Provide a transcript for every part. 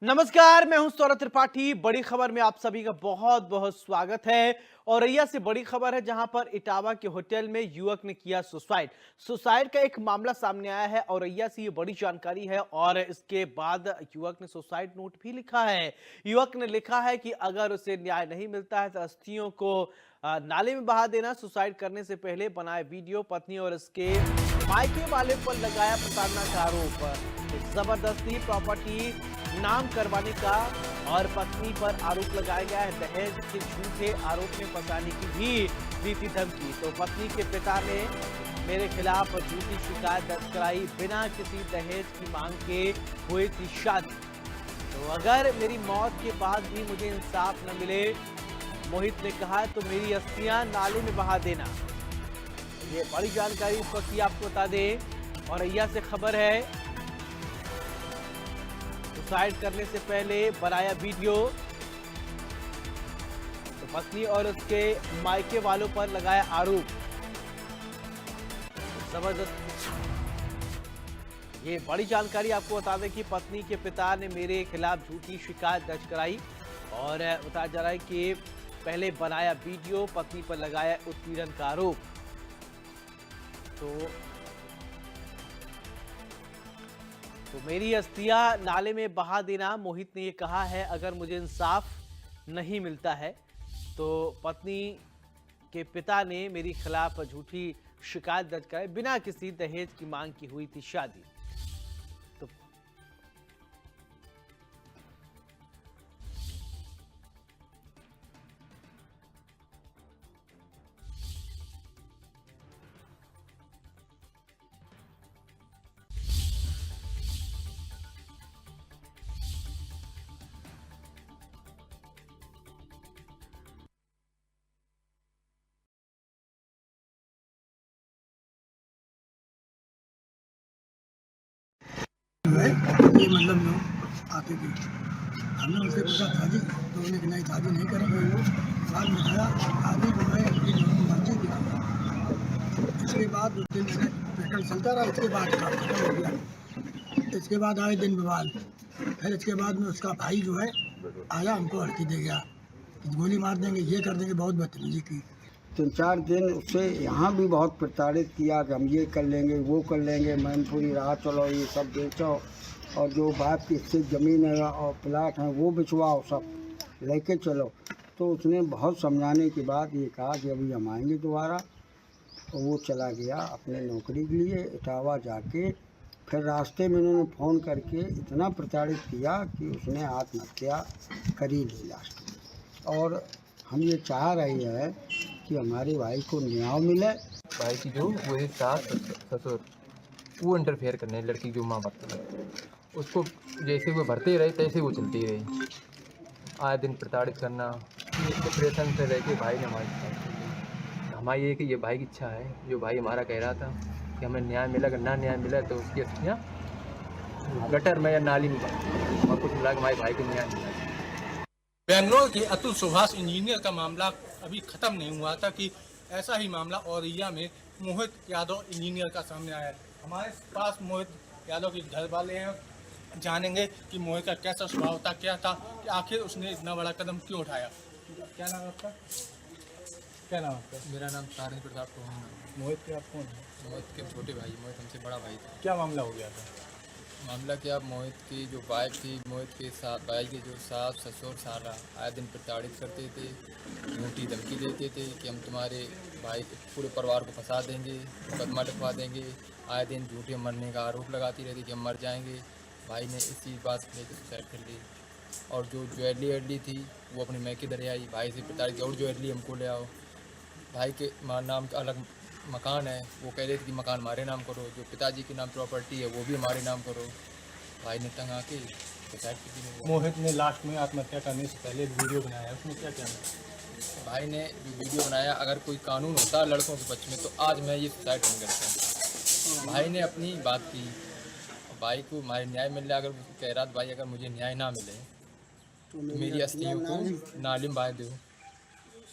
नमस्कार, मैं हूं सौरभ त्रिपाठी। बड़ी खबर में आप सभी का बहुत बहुत स्वागत है। औरैया से बड़ी खबर है, जहां पर इटावा के होटल में युवक ने किया सुसाइड का एक मामला सामने आया है। औरैया से ये बड़ी जानकारी है और इसके बाद युवक ने सुसाइड नोट भी लिखा है। युवक ने लिखा है कि अगर उसे न्याय नहीं मिलता है तो अस्थियों को नाले में बहा देना। सुसाइड करने से पहले बनाए वीडियो, पत्नी और इसके मायके वाले पर लगाया प्रताड़ना का आरोप। जबरदस्ती प्रॉपर्टी नाम करवाने का और पत्नी पर आरोप लगाया गया है। दहेज के झूठे आरोप में फंसाने की भी दी थी धमकी। तो पत्नी के पिता ने मेरे खिलाफ झूठी शिकायत दर्ज कराई। बिना किसी दहेज की मांग के हुई थी शादी। तो अगर मेरी मौत के बाद भी मुझे इंसाफ न मिले, मोहित ने कहा, तो मेरी अस्थियां नाले में बहा देना। ये बड़ी जानकारी इस वक्त की आपको बता दें। औरैया से खबर है, सुसाइड करने से पहले बनाया वीडियो, तो पत्नी और उसके मायके वालों पर लगाया आरोप। जबरदस्त ये बड़ी जानकारी आपको बता दें कि पत्नी के पिता ने मेरे खिलाफ झूठी शिकायत दर्ज कराई और बताया जा रहा है कि पहले बनाया वीडियो, पत्नी पर लगाया उत्पीड़न का आरोप। तो मेरी अस्थियां नाले में बहा देना, मोहित ने ये कहा है। अगर मुझे इंसाफ नहीं मिलता है तो पत्नी के पिता ने मेरी खिलाफ झूठी शिकायत दर्ज कराई। बिना किसी दहेज की मांग की हुई थी शादी। तो है ये मतलब लोग आते थे। हमने उनसे पूछा शादी, तो उन्होंने कहा नहीं शादी नहीं करेंगे। वो बाद में बताया शादी जो है उनकी जो मर्जी की। इसके बाद 2-3 महीने पेट्रोल चलता रहा। इसके बाद काम खत्म हो गया। इसके बाद आए दिन विवाद। फिर इसके बाद में उसका भाई जो है आया, हमको हड़की दे गया कि गोली मार देंगे, ये कर देंगे। बहुत बदतमीजी की। 3-4 दिन उससे यहाँ भी बहुत प्रताड़ित किया कि हम ये कर लेंगे, वो कर लेंगे, मैनपुरी राह चलो, ये सब बेचो, और जो बाप की स्थित ज़मीन है और प्लाट हैं वो बिचवाओ, सब लेके चलो। तो उसने बहुत समझाने के बाद ये कहा कि अभी हम आएंगे दोबारा। तो वो चला गया अपने नौकरी के लिए इटावा जाके। फिर रास्ते में उन्होंने फ़ोन करके इतना प्रताड़ित किया कि उसने आत्महत्या करी ली लास्ट में। और हम ये चाह रहे हैं कि हमारे भाई को न्याय मिले। भाई की जो वो है सास ससुर, वो इंटरफेयर करने लड़की जो माँ बाप है उसको जैसे वो भरते रहे तैसे वो चलती रही। आए दिन प्रताड़ित करना, ये डिप्रेशन से रह के भाई ने हमारी ये कि ये भाई की इच्छा है, जो भाई हमारा कह रहा था कि हमें न्याय मिला, अगर ना न्याय मिला तो उसकी अस्थियाँ गटर में या नाली में और कुछ मिला कि हमारे भाई को न्याय मिला। बेंगलोर के अतुल सुभाष इंजीनियर का मामला अभी ख़त्म नहीं हुआ था कि ऐसा ही मामला औरैया में मोहित यादव इंजीनियर का सामने आया है। हमारे पास मोहित यादव के घर वाले हैं, जानेंगे कि मोहित का कैसा स्वभाव था, क्या था, कि आखिर उसने इतना बड़ा कदम क्यों उठाया। क्या नाम है आपका? क्या नाम है आपका? मेरा नाम तारण प्रताप को है। मोहित के आप कौन है? मोहित के छोटे भाई, मोहित हमसे बड़ा भाई था। क्या मामला हो गया था? मामला क्या, मोहित की जो वाइफ थी, मोहित के साथ भाई के जो सास ससुर साला आए दिन प्रताड़ित करते थे, झूठी धमकी देते थे कि हम तुम्हारे भाई के पूरे परिवार को फंसा देंगे, मुकदमा लिखवा देंगे। आए दिन झूठे मरने का आरोप लगाती रहती कि हम मर जाएंगे। भाई ने इसी बात को लेकर सुसाइड कर ली। और जो ज्वेलरी थी वो अपनी मैके दर आई, भाई से प्रताड़ित और ज्वेलरी हमको ले आओ। भाई के नाम का अलग मकान है, वो कह रहे थे कि मकान हमारे नाम करो, जो पिताजी के नाम प्रॉपर्टी है वो भी हमारे नाम करो। भाई ने तंग आके सुसाइड की। मोहित ने लास्ट में आत्महत्या करने से पहले एक वीडियो बनाया, उसमें क्या क्या है? भाई ने जो वीडियो बनाया, अगर कोई कानून होता लड़कों के पक्ष में तो आज मैं ये सुसाइड नहीं करता। भाई ने अपनी बात की, भाई को हमारे न्याय मिल रहा। अगर कह रहा था भाई अगर मुझे न्याय ना मिले तो मेरी अस्थियों को नाली में बहा दो।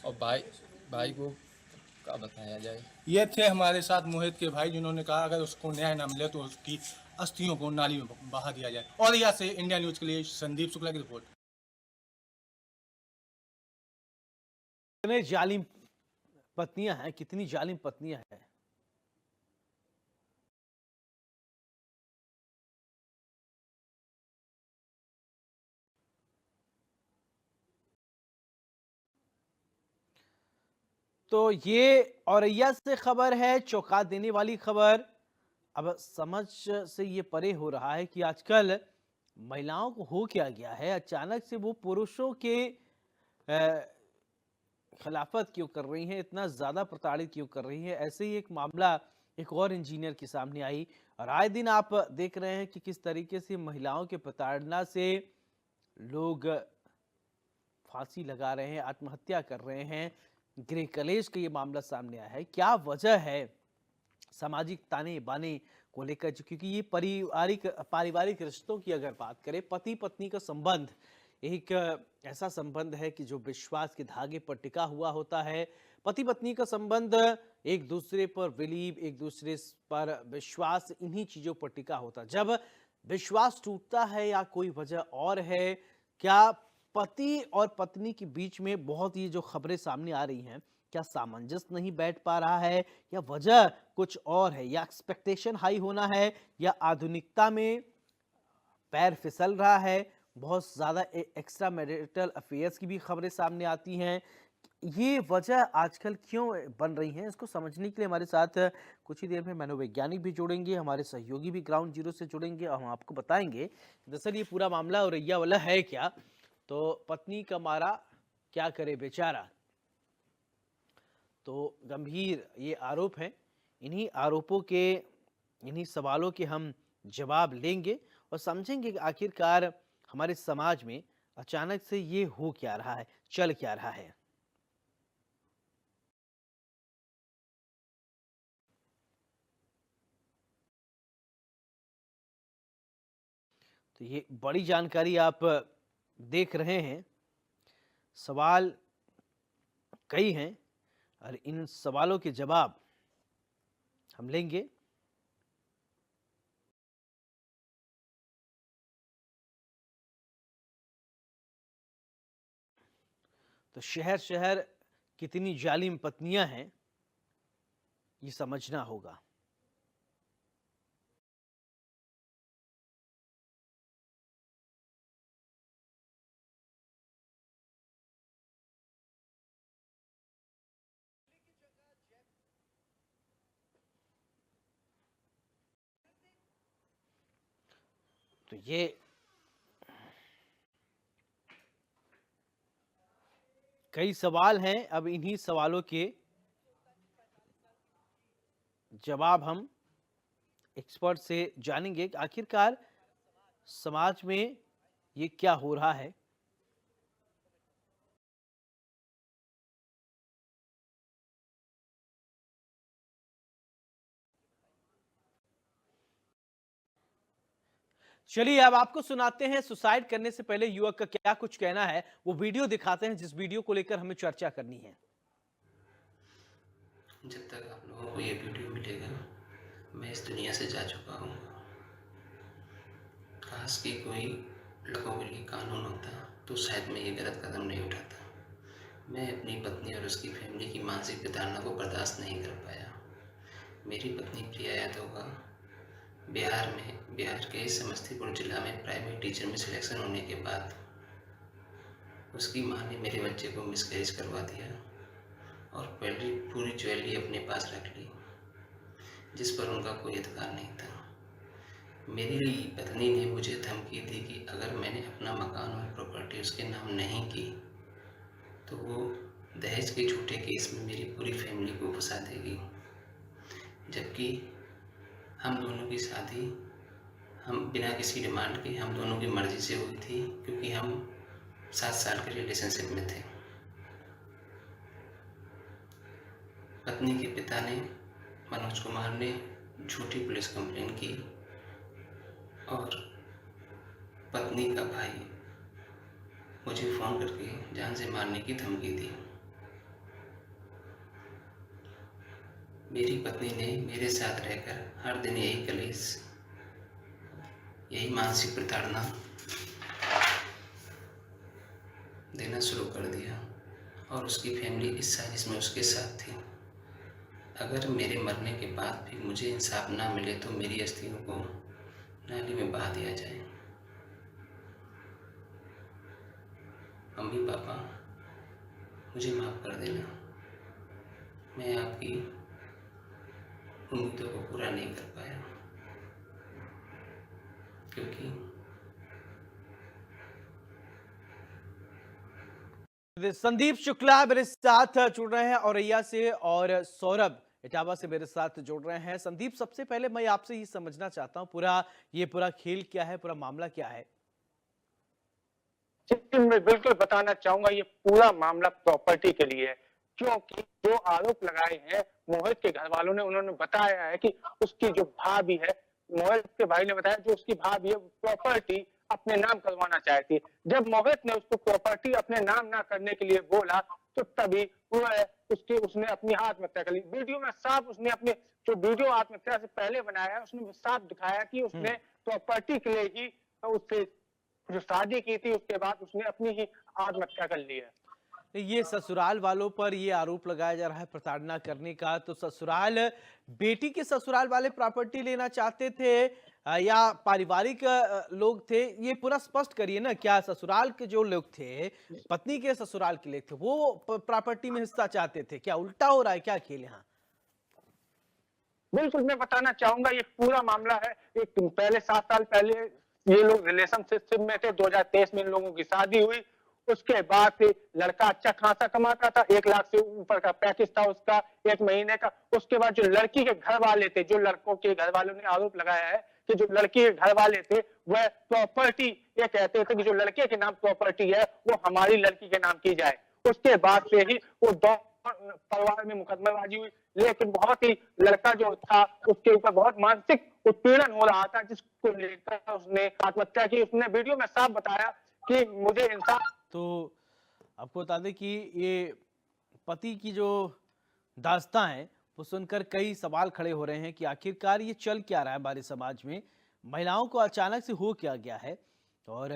और भाई को क्या बताया जाए। ये थे हमारे साथ मोहित के भाई, जिन्होंने कहा अगर उसको न्याय ना मिले तो उसकी अस्थियों को नाली में बहा दिया जाए। और यहाँ से इंडिया न्यूज के लिए संदीप शुक्ला की रिपोर्ट। कितने जालिम पत्नियां हैं, कितनी जालिम पत्नियां हैं। तो ये औरैया से खबर है, चौंका देने वाली खबर। अब समझ से ये परे हो रहा है कि आजकल महिलाओं को हो क्या गया है, अचानक से वो पुरुषों के खिलाफत क्यों कर रही हैं, इतना ज्यादा प्रताड़ित क्यों कर रही हैं। ऐसे ही एक मामला एक और इंजीनियर के सामने आई और आए दिन आप देख रहे हैं कि किस तरीके से महिलाओं के प्रताड़ना से लोग फांसी लगा रहे हैं, आत्महत्या कर रहे हैं। गृह कलेश का ये मामला सामने आया है। क्या वजह है सामाजिक ताने बाने को लेकर, क्योंकि ये पारिवारिक रिश्तों की अगर बात करें, पति पत्नी का संबंध एक ऐसा संबंध है कि जो विश्वास के धागे पर टिका हुआ होता है। पति पत्नी का संबंध एक दूसरे पर बिलीव, एक दूसरे पर विश्वास, इन्हीं चीजों पर टिका होता है। जब विश्वास टूटता है या कोई वजह और है, क्या पति और पत्नी के बीच में बहुत ये जो खबरें सामने आ रही हैं, क्या सामंजस्य नहीं बैठ पा रहा है, या वजह कुछ और है, या एक्सपेक्टेशन हाई होना है, या आधुनिकता में पैर फिसल रहा है। बहुत ज्यादा एक्स्ट्रा मैरिटल अफेयर्स की भी खबरें सामने आती हैं। ये वजह आजकल क्यों बन रही हैं, इसको समझने के लिए हमारे साथ कुछ ही देर में मनोवैज्ञानिक भी जुड़ेंगे, हमारे सहयोगी भी ग्राउंड जीरो से जुड़ेंगे और हम आपको बताएंगे दरअसल ये पूरा मामला औरैया वाला है क्या। तो पत्नी का मारा क्या करे बेचारा, तो गंभीर ये आरोप हैं। इन्हीं आरोपों के, इन्हीं सवालों के हम जवाब लेंगे और समझेंगे कि आखिरकार हमारे समाज में अचानक से ये हो क्या रहा है, चल क्या रहा है। तो ये बड़ी जानकारी आप देख रहे हैं। सवाल कई हैं और इन सवालों के जवाब हम लेंगे। तो शहर शहर कितनी जालिम पत्नियां हैं, ये समझना होगा। तो ये कई सवाल हैं, अब इन्हीं सवालों के जवाब हम एक्सपर्ट से जानेंगे कि आखिरकार समाज में ये क्या हो रहा है। चलिए अब आपको सुनाते हैं सुसाइड करने से पहले युवक का क्या कुछ कहना है, वो वीडियो दिखाते हैं जिस वीडियो को लेकर हमें चर्चा करनी है। जब तक आप लोगों को ये वीडियो मिलेगा मैं इस दुनिया से जा चुका हूँ। काश कि कोई लोगों के लिए कानून होता तो शायद मैं ये गलत कदम नहीं उठाता। मैं अपनी पत्नी और उसकी फैमिली की मानसिक प्रताड़ना को बर्दाश्त नहीं कर पाया। मेरी पत्नी प्रिया यादव का बिहार के समस्तीपुर जिला में प्राइवेट टीचर में सिलेक्शन होने के बाद उसकी मां ने मेरे बच्चे को मिसकैरेज करवा दिया और पूरी ज्वेलरी अपने पास रख ली, जिस पर उनका कोई अधिकार नहीं था। मेरी पत्नी ने मुझे धमकी दी कि अगर मैंने अपना मकान और प्रॉपर्टी उसके नाम नहीं की तो वो दहेज के झूठे केस में मेरी पूरी फैमिली को फंसा देगी। जबकि हम दोनों की शादी हम बिना किसी डिमांड के हम दोनों की मर्ज़ी से हुई थी, क्योंकि हम 7 साल के रिलेशनशिप में थे। पत्नी के पिता ने, मनोज कुमार ने, झूठी पुलिस कंप्लेन की और पत्नी का भाई मुझे फ़ोन करके जान से मारने की धमकी दी। मेरी पत्नी ने मेरे साथ रहकर हर दिन यही कलेश यही मानसिक प्रताड़ना देना शुरू कर दिया और उसकी फैमिली इस साजिश में उसके साथ थी। अगर मेरे मरने के बाद भी मुझे इंसाफ ना मिले तो मेरी अस्थियों को नाली में बहा दिया जाए। मम्मी पापा, मुझे माफ़ कर देना, मैं आपकी उम्मीदों को पूरा नहीं कर पाया, क्योंकि संदीप शुक्ला मेरे साथ जुड़ रहे हैं औरैया से और सौरभ इटावा से मेरे साथ जुड़ रहे हैं। संदीप, सबसे पहले मैं आपसे ये समझना चाहता हूँ पूरा खेल क्या है, पूरा मामला क्या है? जी, मैं बिल्कुल बताना चाहूंगा, ये पूरा मामला प्रॉपर्टी के लिए है, क्योंकि जो आरोप लगाए हैं मोहित के घर वालों ने, उन्होंने बताया है कि उसकी जो भाभी है, मोहित के भाई ने बताया जो उसकी भाभी है प्रॉपर्टी अपने नाम करवाना चाहती है। जब मोहित ने उसको प्रॉपर्टी अपने नाम ना करने के लिए बोला तो तभी उसने अपनी आत्महत्या कर ली। वीडियो में साफ उसने अपने जो वीडियो आत्महत्या से पहले बनाया है उसने साफ दिखाया कि उसने प्रॉपर्टी के लिए ही उससे जो शादी की थी उसके बाद उसने अपनी ही आत्महत्या कर ली है। ये ससुराल वालों पर ये आरोप लगाया जा रहा है प्रताड़ना करने का, तो बेटी के ससुराल वाले प्रॉपर्टी लेना चाहते थे या पारिवारिक लोग थे? ये पूरा स्पष्ट करिए ना। क्या ससुराल के जो लोग थे, पत्नी के ससुराल के लोग थे, वो प्रॉपर्टी में हिस्सा चाहते थे? क्या उल्टा हो रहा है, क्या खेल यहाँ? बिल्कुल, मैं बताना चाहूंगा ये पूरा मामला है। एक पहले 7 साल पहले ये लोग रिलेशनशिप में थे। 2023 में इन लोगों की शादी हुई। उसके बाद से लड़का अच्छा खासा कमाता था, 1 लाख से ऊपर का पैकेज था उसका 1 महीने का। उसके बाद जो लड़की के घर वाले थे, जो लड़कों के घर वालों ने आरोप लगाया है कि जो लड़की के घर वाले थे वह प्रॉपर्टी, ये कहते थे कि जो लड़के के नाम प्रॉपर्टी है वो हमारी लड़की के नाम की जाए। उसके बाद से ही वो परिवार में मुकदमेबाजी हुई, लेकिन बहुत ही लड़का जो था उसके ऊपर बहुत मानसिक उत्पीड़न हो रहा था, जिसको लेकर उसने आत्महत्या की। उसने वीडियो में साफ बताया कि मुझे इंसान। तो आपको बता दें कि ये पति की जो दास्तां है वो सुनकर कई सवाल खड़े हो रहे हैं कि आखिरकार ये चल क्या रहा है हमारे समाज में, महिलाओं को अचानक से हो क्या गया है, और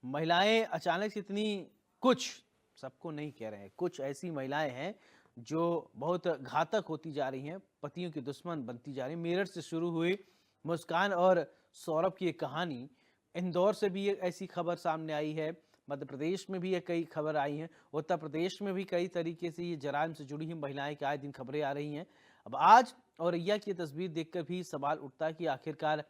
महिलाएं अचानक से इतनी, कुछ, सबको नहीं कह रहे हैं, कुछ ऐसी महिलाएं हैं जो बहुत घातक होती जा रही हैं, पतियों की दुश्मन बनती जा रही हैं। मेरठ से शुरू हुई मुस्कान और सौरभ की एक कहानी, इंदौर से भी एक ऐसी खबर सामने आई है, मध्य प्रदेश में भी ये कई खबर आई हैं, उत्तर प्रदेश में भी कई तरीके से ये जराइम से जुड़ी हुई महिलाएं के आए दिन खबरें आ रही हैं। अब आज औरैया की तस्वीर देखकर भी सवाल उठता है कि आखिरकार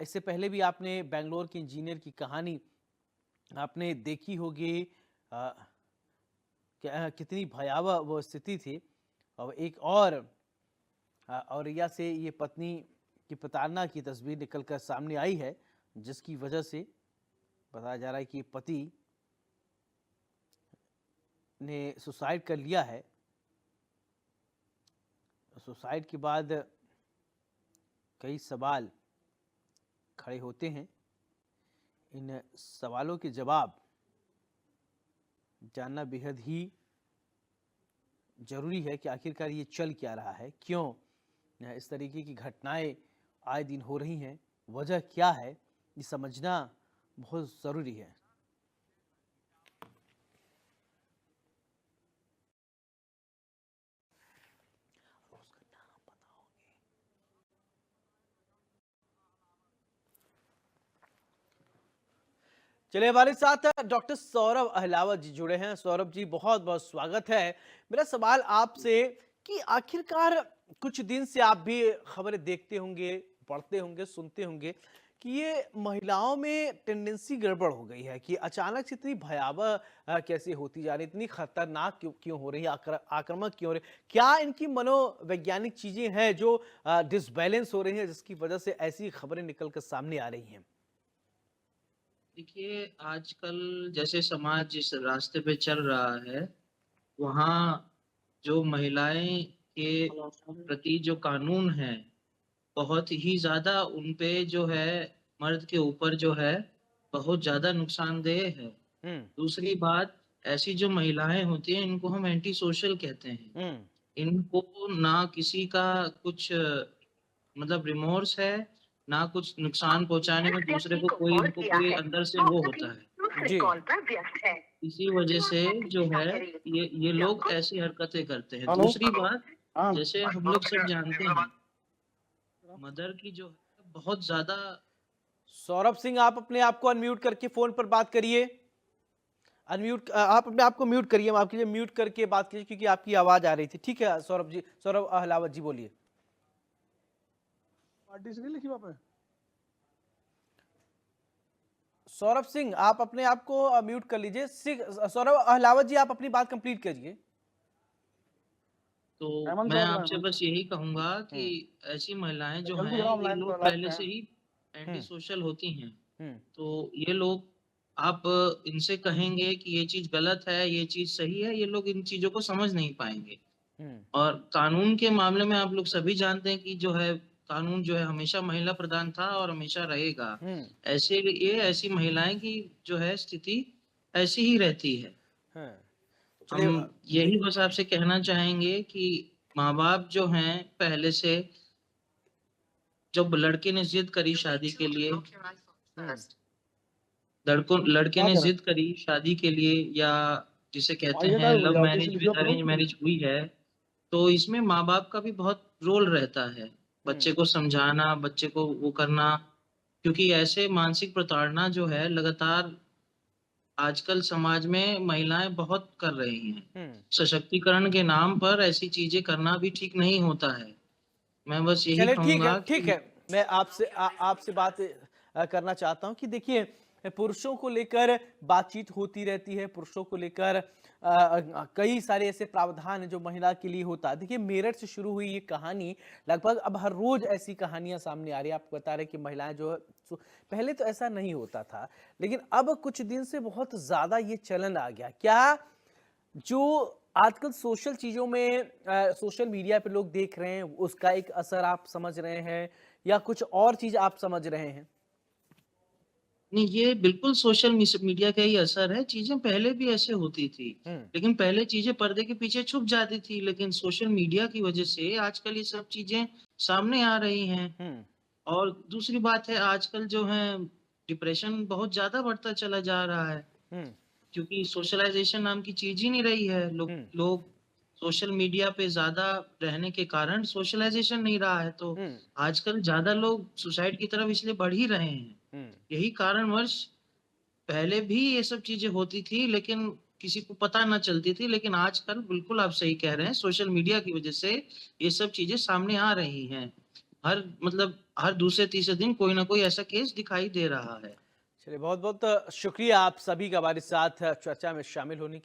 इससे पहले भी आपने बेंगलोर के इंजीनियर की कहानी आपने देखी होगी, कितनी भयावह वो स्थिति थी। अब एक और औरैया से ये पत्नी की प्रताड़ना की तस्वीर निकलकर सामने आई है, जिसकी वजह से बताया जा रहा है कि पति ने सुसाइड कर लिया है। सुसाइड के बाद कई सवाल खड़े होते हैं। इन सवालों के जवाब जानना बेहद ही जरूरी है कि आखिरकार ये चल क्या रहा है, क्यों इस तरीके की घटनाएं आए दिन हो रही हैं, वजह क्या है, ये समझना बहुत जरूरी है। चलिए, हमारे साथ डॉक्टर सौरभ अहलावत जी जुड़े हैं। सौरभ जी, बहुत बहुत स्वागत है। मेरा सवाल आपसे कि आखिरकार कुछ दिन से आप भी खबरें देखते होंगे, पढ़ते होंगे, सुनते होंगे कि ये महिलाओं में टेंडेंसी गड़बड़ हो गई है कि अचानक से इतनी भयावह कैसे होती जा रही, इतनी खतरनाक क्यों हो रही है, आक्रामक क्यों हो रही, क्या इनकी मनोवैज्ञानिक चीजें हैं जो डिसबैलेंस हो रही हैं, जिसकी वजह से ऐसी खबरें निकल कर सामने आ रही हैं? देखिए, आजकल जैसे समाज जिस रास्ते पे चल रहा है, वहाँ जो महिलाएं के प्रति जो कानून है, बहुत ही ज्यादा उन पे जो है, मर्द के ऊपर जो है बहुत ज्यादा नुकसानदेह है। दूसरी बात, ऐसी जो महिलाएं होती हैं इनको हम एंटी सोशल कहते हैं। इनको ना किसी का कुछ मतलब रिमोर्स है, ना कुछ नुकसान पहुंचाने में दूसरे को कोई उनको कोई अंदर से वो होता है। जी इसी वजह से जो है ये लोग ऐसी हरकतें करते हैं। दूसरी बात, जैसे हम लोग सब जानते हैं, मदर की जो है बहुत ज्यादा। सौरभ सिंह, आप अपने आप को अनम्यूट करके फोन पर बात करिए। अनम्यूट, आप अपने आप को म्यूट करिए, हम आपके लिए म्यूट करके बात कीजिए क्योंकि आपकी आवाज आ रही थी। ठीक है सौरभ जी, सौरभ अहलावत जी बोलिए। पार्टी से नहीं लिखी वहाँ पे। सौरभ सिंह, आप अपने आप को म्यूट कर लीजिए। सौरभ अहलावत जी, आप अपनी बात कंप्लीट करिए। तो मैं आपसे बस यही कहूंगा कि ऐसी महिलाएं जो हैं ये लोग पहले से ही एंटी सोशल होती हैं। तो ये लोग, आप इनसे कहेंगे कि ये चीज गलत है, ये चीज सही है, ये लोग इन चीजों को समझ नहीं पाएंगे। और कानून के मामले में आप लोग सभी जानते हैं कि जो है कानून जो है हमेशा महिला प्रधान था और हमेशा रहेगा। ऐसे ये ऐसी महिलाएं की जो है स्थिति ऐसी ही रहती है। हम यही बस आपसे कहना चाहेंगे कि माँ बाप जो हैं पहले से, जब लड़के ने जिद करी शादी के लिए, लड़के ने जिद करी शादी के लिए, या जिसे कहते हैं love marriage with arrange marriage हुई है, तो इसमें माँ बाप का भी बहुत रोल रहता है। बच्चे को समझाना, बच्चे को वो करना, क्योंकि ऐसे मानसिक प्रताड़ना जो है लगातार आजकल समाज में महिलाएं बहुत कर रही हैं। सशक्तिकरण के नाम पर ऐसी चीजें करना भी ठीक नहीं होता है। मैं बस यही चलिए, ठीक कहूंगा है, ठीक है। मैं आपसे बात करना चाहता हूं कि देखिए, पुरुषों को लेकर बातचीत होती रहती है, पुरुषों को लेकर कई सारे ऐसे प्रावधान हैं जो महिला के लिए होता है। देखिए, मेरठ से शुरू हुई ये कहानी लगभग अब हर रोज ऐसी कहानियां सामने आ रही है। आपको बता रहे कि महिलाएं जो है, पहले तो ऐसा नहीं होता था, लेकिन अब कुछ दिन से बहुत ज्यादा ये चलन आ गया। क्या जो आजकल सोशल चीजों में सोशल मीडिया पे लोग देख रहे हैं, उसका एक असर आप समझ रहे हैं या कुछ और चीज आप समझ रहे हैं? नहीं, ये बिल्कुल सोशल मीडिया का ही असर है। चीजें पहले भी ऐसे होती थी, लेकिन पहले चीजें पर्दे के पीछे छुप जाती थी, लेकिन सोशल मीडिया की वजह से आजकल ये सब चीजें सामने आ रही हैं। और दूसरी बात है, आजकल जो है डिप्रेशन बहुत ज्यादा बढ़ता चला जा रहा है, क्योंकि सोशलाइजेशन नाम की चीज ही नहीं रही है। लोग सोशल मीडिया पे ज्यादा रहने के कारण सोशलाइजेशन नहीं रहा है, तो आजकल ज्यादा लोग सुसाइड की तरफ इसलिए बढ़ ही रहे हैं। यही कारणवश पहले भी ये सब चीजें होती थी, लेकिन किसी को पता ना चलती थी, लेकिन आजकल बिल्कुल आप सही कह रहे हैं, सोशल मीडिया की वजह से ये सब चीजें सामने आ रही हैं। हर दूसरे तीसरे दिन कोई ना कोई ऐसा केस दिखाई दे रहा है। चलिए, बहुत बहुत शुक्रिया आप सभी का हमारे साथ चर्चा में शामिल होने के